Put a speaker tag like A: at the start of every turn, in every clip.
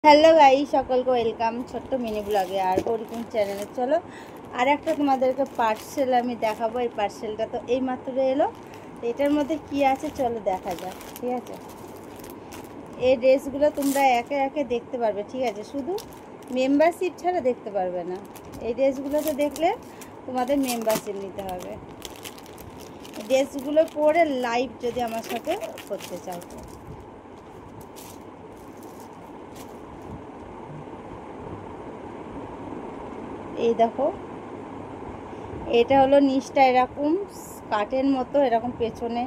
A: Hello guys, সকলকে welcome ছোট্ট mini ব্লগে আর গৌরীকুঞ্জ চ্যানেলে। চলো আর একটা তোমাদেরকে পার্সেল আমি দেখাবো। এই পার্সেলটা তো এই মাত্র এলো। এটার মধ্যে কি আছে চলো দেখা যাক। ঠিক আছে, এই ড্রেসগুলো তোমরা একে একে দেখতে পারবে। ঠিক আছে, শুধু মেম্বারশিপ ছাড়া দেখতে পারবে না। এই ড্রেসগুলোতে দেখলে তোমাদের মেম্বারশিপ নিতে হবে। ড্রেসগুলো পরে লাইভ যদি আমার সাথে করতে চাও তো এই দেখো, এটা হলো নিচটা এরকম কাঠের মতো, এরকম পেছনে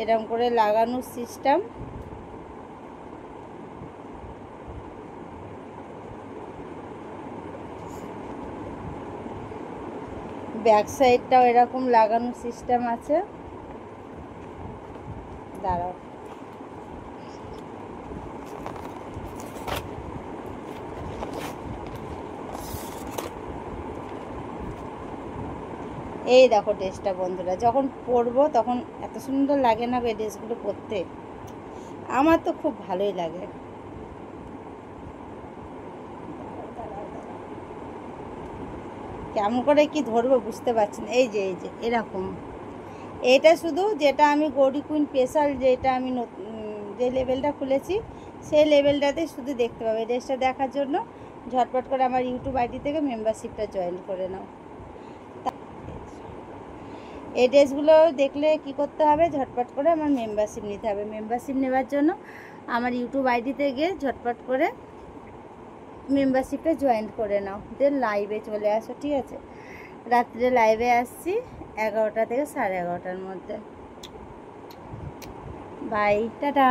A: এরকম করে লাগানোর সিস্টেম। ব্যাক সাইডটাও এরকম লাগানোর সিস্টেম আছে। দাঁড়াও, এই দেখো ড্রেসটা বন্ধুরা, যখন পরবো তখন এত সুন্দর লাগে না এই ড্রেসগুলো পরতে। আমার তো খুব ভালোই লাগে। কেমন করে কি ধরবো বুঝতে পারছি না। এই যে এরকম, এটা শুধু যেটা আমি গৌরীকুঞ্জ স্পেশাল, যেটা আমি যে লেভেলটা খুলেছি সেই লেভেলটাতে শুধু দেখতে পাবে। ড্রেসটা দেখার জন্য ঝটপট করে আমার ইউটিউব আইডি থেকে মেম্বারশিপটা জয়েন করে নাও। এই ড্রেসগুলো দেখলে কি করতে হবে, ঝটপট করে আমার মেম্বারশিপ নিতে হবে। মেম্বারশিপ নেওয়ার জন্য আমার ইউটিউব আইডিতে গিয়ে ঝটপট করে মেম্বারশিপটা জয়েন করে নাও, দেন লাইভে চলে আসো। ঠিক আছে, রাত্রে লাইভে আসছি 11টা থেকে 11:30টার মধ্যে। Bye, tata.